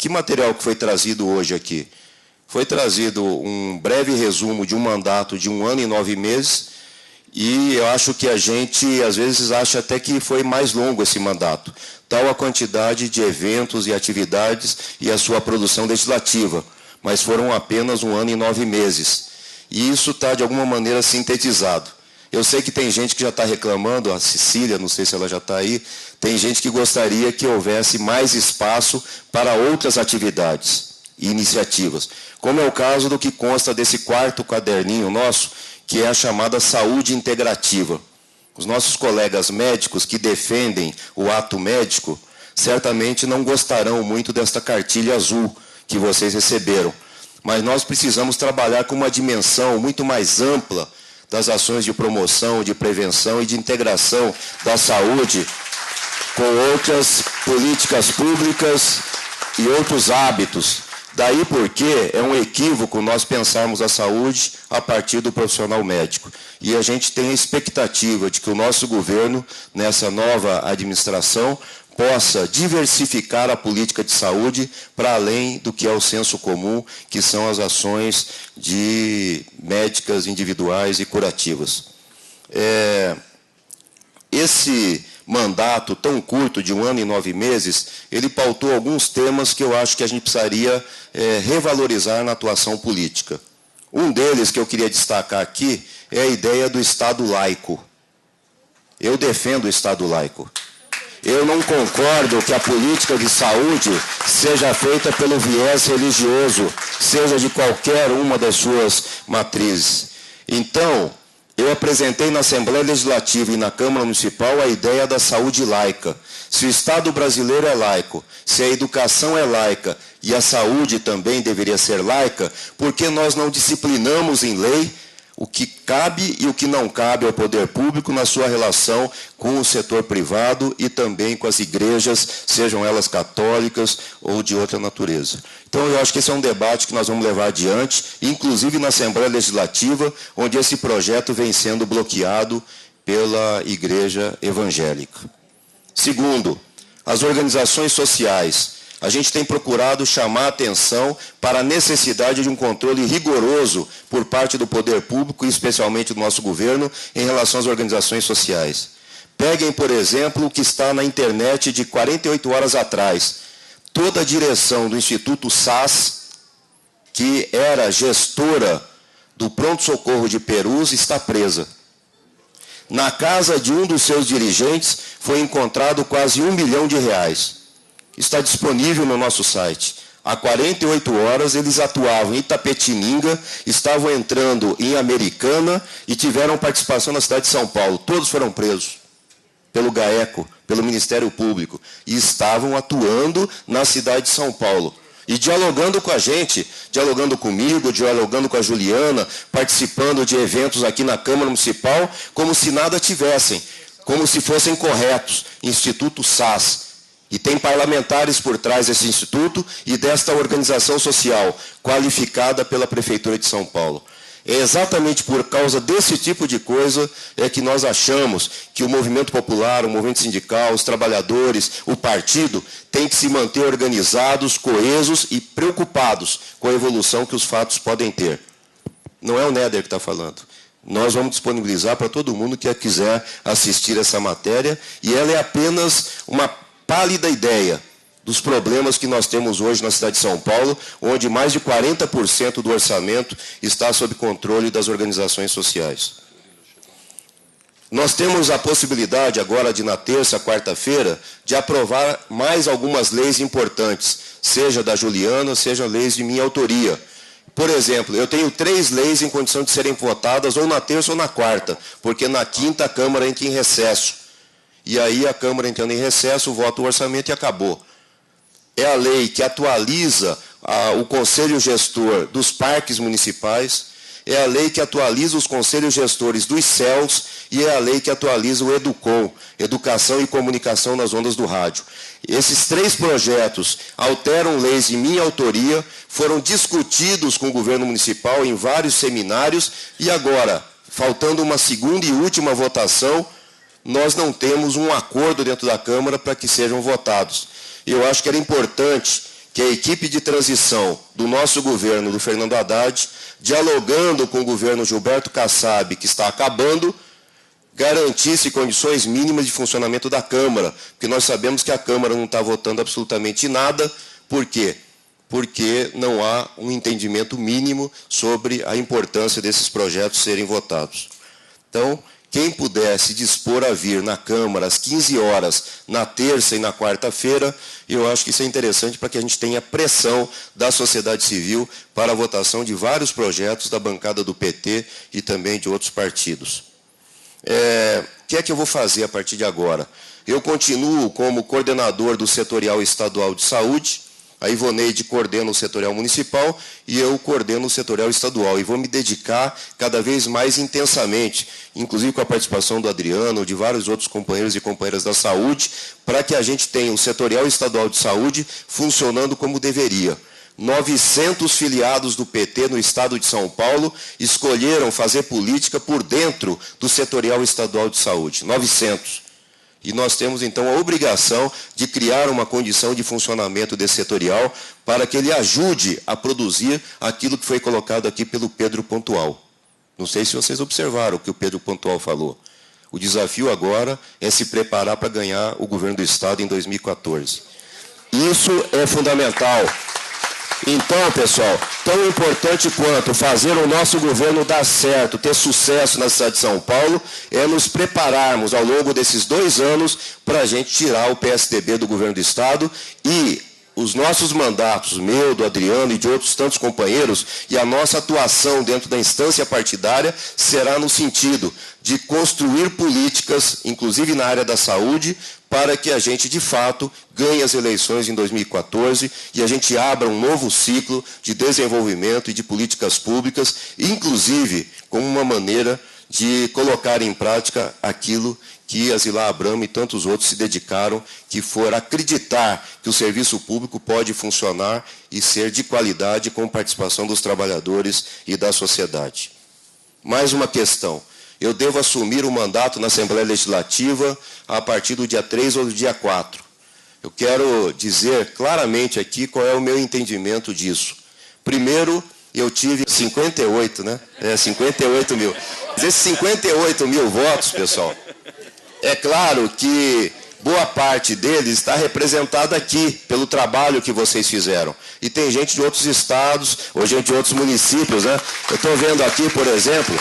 Que material que foi trazido hoje aqui? Foi trazido um breve resumo de um mandato de 1 ano e 9 meses, e eu acho que a gente, às vezes, acha até que foi mais longo esse mandato, tal a quantidade de eventos e atividades e a sua produção legislativa, mas foram apenas 1 ano e 9 meses. E isso está, de alguma maneira, sintetizado. Eu sei que tem gente que já está reclamando, a Cecília, não sei se ela já está aí, tem gente que gostaria que houvesse mais espaço para outras atividades e iniciativas, como é o caso do que consta desse 4º caderninho nosso, que é a chamada saúde integrativa. Os nossos colegas médicos que defendem o ato médico certamente não gostarão muito desta cartilha azul que vocês receberam, mas nós precisamos trabalhar com uma dimensão muito mais ampla das ações de promoção, de prevenção e de integração da saúde com outras políticas públicas e outros hábitos. Daí porque é um equívoco nós pensarmos a saúde a partir do profissional médico. E a gente tem a expectativa de que o nosso governo, nessa nova administração, possa diversificar a política de saúde para além do que é o senso comum, que são as ações de médicas individuais e curativas. Esse mandato tão curto, de 1 ano e 9 meses, ele pautou alguns temas que eu acho que a gente precisaria revalorizar na atuação política. Um deles que eu queria destacar aqui é a ideia do Estado laico. Eu defendo o Estado laico. Eu não concordo que a política de saúde seja feita pelo viés religioso, seja de qualquer uma das suas matrizes. Então, eu apresentei na Assembleia Legislativa e na Câmara Municipal a ideia da saúde laica. Se o Estado brasileiro é laico, se a educação é laica e a saúde também deveria ser laica, por que nós não disciplinamos em lei o que cabe e o que não cabe ao poder público na sua relação com o setor privado e também com as igrejas, sejam elas católicas ou de outra natureza? Então, eu acho que esse é um debate que nós vamos levar adiante, inclusive na Assembleia Legislativa, onde esse projeto vem sendo bloqueado pela Igreja Evangélica. Segundo, as organizações sociais. A gente tem procurado chamar a atenção para a necessidade de um controle rigoroso por parte do poder público, e especialmente do nosso governo, em relação às organizações sociais. Peguem, por exemplo, o que está na internet de 48 horas atrás. Toda a direção do Instituto SAS, que era gestora do pronto-socorro de Perus, está presa. Na casa de um dos seus dirigentes foi encontrado quase R$1 milhão. Está disponível no nosso site. Há 48 horas eles atuavam em Itapetininga, estavam entrando em Americana e tiveram participação na cidade de São Paulo. Todos foram presos pelo GAECO, pelo Ministério Público, e estavam atuando na cidade de São Paulo. E dialogando com a gente, dialogando comigo, dialogando com a Juliana, participando de eventos aqui na Câmara Municipal, como se nada tivessem, como se fossem corretos. Instituto SAS. E tem parlamentares por trás desse instituto e desta organização social, qualificada pela Prefeitura de São Paulo. É exatamente por causa desse tipo de coisa que nós achamos que o movimento popular, o movimento sindical, os trabalhadores, o partido, tem que se manter organizados, coesos e preocupados com a evolução que os fatos podem ter. Não é o Néder que está falando. Nós vamos disponibilizar para todo mundo que quiser assistir essa matéria, e ela é apenas uma pálida ideia dos problemas que nós temos hoje na cidade de São Paulo, onde mais de 40% do orçamento está sob controle das organizações sociais. Nós temos a possibilidade agora de, na terça, quarta-feira, de aprovar mais algumas leis importantes, seja da Juliana, seja leis de minha autoria. Por exemplo, eu tenho 3 leis em condição de serem votadas ou na terça ou na quarta, porque na quinta a Câmara entra em recesso. E aí a Câmara entrando em recesso, vota o orçamento e acabou. É a lei que atualiza o Conselho Gestor dos parques municipais, é a lei que atualiza os conselhos gestores dos CELS e é a lei que atualiza o EDUCOM, Educação e Comunicação nas Ondas do Rádio. Esses 3 projetos alteram leis de minha autoria, foram discutidos com o governo municipal em vários seminários e agora, faltando uma segunda e última votação, nós não temos um acordo dentro da Câmara para que sejam votados. Eu acho que era importante que a equipe de transição do nosso governo, do Fernando Haddad, dialogando com o governo Gilberto Kassab, que está acabando, garantisse condições mínimas de funcionamento da Câmara, porque nós sabemos que a Câmara não está votando absolutamente nada. Por quê? Porque não há um entendimento mínimo sobre a importância desses projetos serem votados. Então, quem puder se dispor a vir na Câmara às 15 horas, na terça e na quarta-feira, eu acho que isso é interessante para que a gente tenha pressão da sociedade civil para a votação de vários projetos da bancada do PT e também de outros partidos. O que é que eu vou fazer a partir de agora? Eu continuo como coordenador do Setorial Estadual de Saúde, a Ivoneide coordena o setorial municipal e eu coordeno o setorial estadual. E vou me dedicar cada vez mais intensamente, inclusive com a participação do Adriano, de vários outros companheiros e companheiras da saúde, para que a gente tenha o setorial estadual de saúde funcionando como deveria. 900 filiados do PT no estado de São Paulo escolheram fazer política por dentro do setorial estadual de saúde. 900. E nós temos, então, a obrigação de criar uma condição de funcionamento desse setorial para que ele ajude a produzir aquilo que foi colocado aqui pelo Pedro Pontual. Não sei se vocês observaram o que o Pedro Pontual falou. O desafio agora é se preparar para ganhar o governo do Estado em 2014. Isso é fundamental. Então, pessoal, tão importante quanto fazer o nosso governo dar certo, ter sucesso na cidade de São Paulo, é nos prepararmos ao longo desses 2 anos para a gente tirar o PSDB do governo do Estado e os nossos mandatos, meu, do Adriano e de outros tantos companheiros, e a nossa atuação dentro da instância partidária será no sentido de construir políticas, inclusive na área da saúde, para que a gente, de fato, ganhe as eleições em 2014 e a gente abra um novo ciclo de desenvolvimento e de políticas públicas, inclusive como uma maneira de colocar em prática aquilo que a Zilá Abramo e tantos outros se dedicaram, que for acreditar que o serviço público pode funcionar e ser de qualidade com participação dos trabalhadores e da sociedade. Mais uma questão. Eu devo assumir o mandato na Assembleia Legislativa a partir do dia 3 ou do dia 4. Eu quero dizer claramente aqui qual é o meu entendimento disso. Primeiro, eu tive 58, né? 58 mil. Mas esses 58 mil votos, pessoal, é claro que boa parte deles está representada aqui pelo trabalho que vocês fizeram. E tem gente de outros estados, ou gente de outros municípios, né? Eu estou vendo aqui, por exemplo,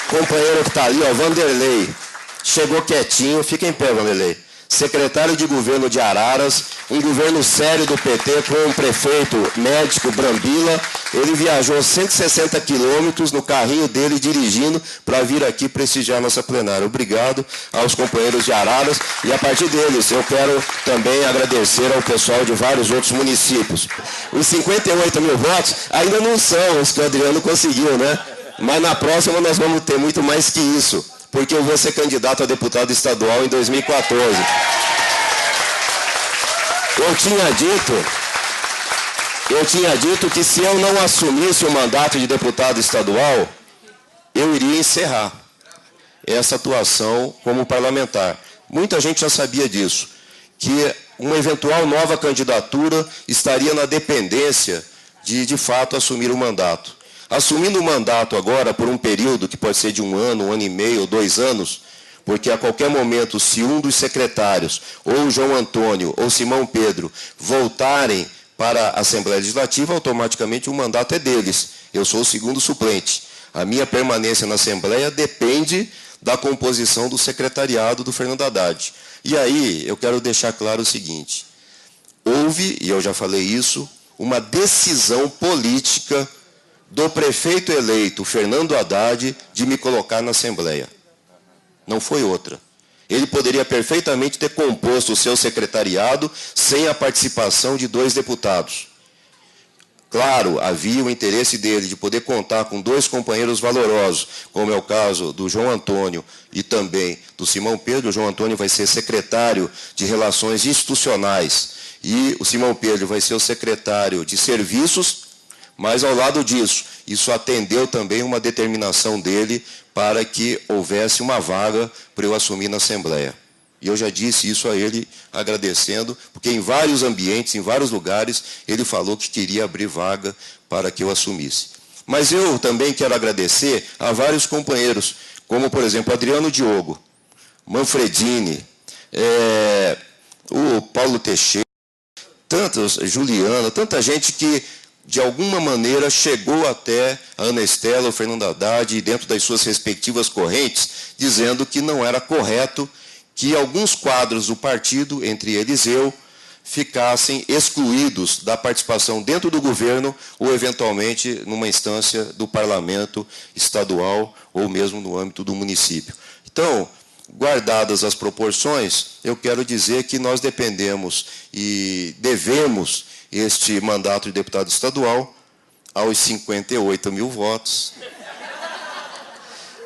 companheiro que está ali, ó, Vanderlei, chegou quietinho, fica em pé, Vanderlei. Secretário de governo de Araras, um governo sério do PT com um prefeito médico, Brambila. Ele viajou 160 quilômetros no carrinho dele, dirigindo, para vir aqui prestigiar nossa plenária. Obrigado aos companheiros de Araras. E a partir deles, eu quero também agradecer ao pessoal de vários outros municípios. Os 58 mil votos ainda não são os que o Adriano conseguiu, né? Mas na próxima nós vamos ter muito mais que isso, porque eu vou ser candidato a deputado estadual em 2014. Eu tinha dito que se eu não assumisse o mandato de deputado estadual, eu iria encerrar essa atuação como parlamentar. Muita gente já sabia disso, que uma eventual nova candidatura estaria na dependência de fato, assumir o mandato. Assumindo o mandato agora por um período que pode ser de 1 ano, 1 ano e meio, 2 anos, porque a qualquer momento, se um dos secretários, ou o João Antônio, ou Simão Pedro, voltarem para a Assembleia Legislativa, automaticamente o mandato é deles. Eu sou o segundo suplente. A minha permanência na Assembleia depende da composição do secretariado do Fernando Haddad. E aí, eu quero deixar claro o seguinte. Houve, e eu já falei isso, uma decisão política do prefeito eleito, Fernando Haddad, de me colocar na Assembleia. Não foi outra. Ele poderia perfeitamente ter composto o seu secretariado sem a participação de 2 deputados. Claro, havia o interesse dele de poder contar com 2 companheiros valorosos, como é o caso do João Antônio e também do Simão Pedro. O João Antônio vai ser secretário de Relações Institucionais e o Simão Pedro vai ser o secretário de Serviços. Mas, ao lado disso, isso atendeu também uma determinação dele para que houvesse uma vaga para eu assumir na Assembleia. E eu já disse isso a ele, agradecendo, porque em vários ambientes, em vários lugares, ele falou que queria abrir vaga para que eu assumisse. Mas eu também quero agradecer a vários companheiros, como, por exemplo, Adriano Diogo, Manfredini, o Paulo Teixeira, Juliana, tanta gente que, de alguma maneira, chegou até a Ana Estela, o Fernando Haddad, dentro das suas respectivas correntes, dizendo que não era correto que alguns quadros do partido, entre eles eu, ficassem excluídos da participação dentro do governo ou, eventualmente, numa instância do parlamento estadual ou mesmo no âmbito do município. Então, guardadas as proporções, eu quero dizer que nós dependemos e devemos este mandato de deputado estadual aos 58 mil votos,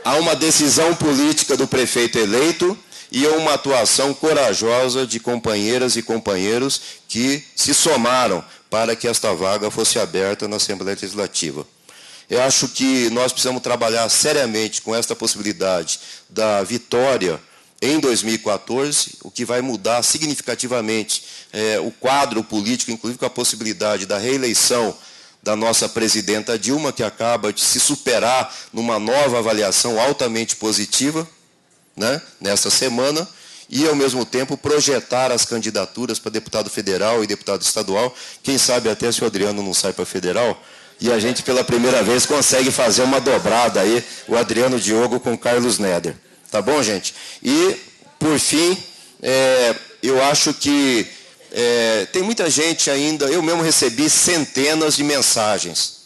a uma decisão política do prefeito eleito e a uma atuação corajosa de companheiras e companheiros que se somaram para que esta vaga fosse aberta na Assembleia Legislativa. Eu acho que nós precisamos trabalhar seriamente com esta possibilidade da vitória em 2014, o que vai mudar significativamente o quadro político, inclusive com a possibilidade da reeleição da nossa presidenta Dilma, que acaba de se superar numa nova avaliação altamente positiva, né, nessa semana, e, ao mesmo tempo, projetar as candidaturas para deputado federal e deputado estadual. Quem sabe até se o Adriano não sai para federal, e a gente, pela primeira vez, consegue fazer uma dobrada aí, o Adriano Diogo com o Carlos Neder. Tá bom, gente? E, por fim, eu acho que tem muita gente ainda, eu mesmo recebi centenas de mensagens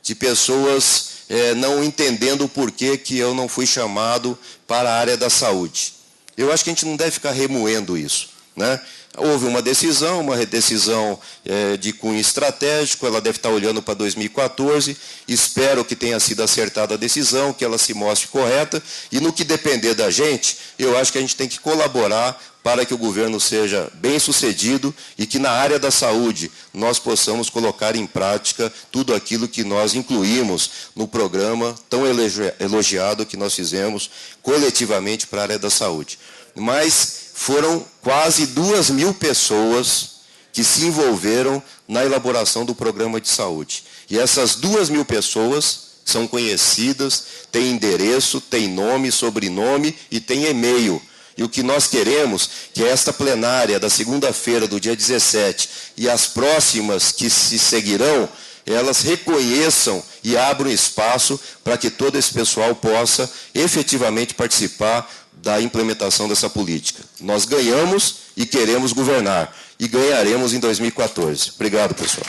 de pessoas não entendendo o porquê que eu não fui chamado para a área da saúde. Eu acho que a gente não deve ficar remoendo isso, né? Houve uma decisão de cunho estratégico, ela deve estar olhando para 2014, espero que tenha sido acertada a decisão, que ela se mostre correta, e no que depender da gente, eu acho que a gente tem que colaborar para que o governo seja bem sucedido e que na área da saúde nós possamos colocar em prática tudo aquilo que nós incluímos no programa tão elogiado que nós fizemos coletivamente para a área da saúde. Mas foram quase 2.000 pessoas que se envolveram na elaboração do programa de saúde. E essas 2.000 pessoas são conhecidas, têm endereço, têm nome, sobrenome e têm e-mail. E o que nós queremos, que é esta plenária da segunda-feira, do dia 17, e as próximas que se seguirão, elas reconheçam e abram espaço para que todo esse pessoal possa efetivamente participar da implementação dessa política. Nós ganhamos e queremos governar. E ganharemos em 2014. Obrigado, pessoal.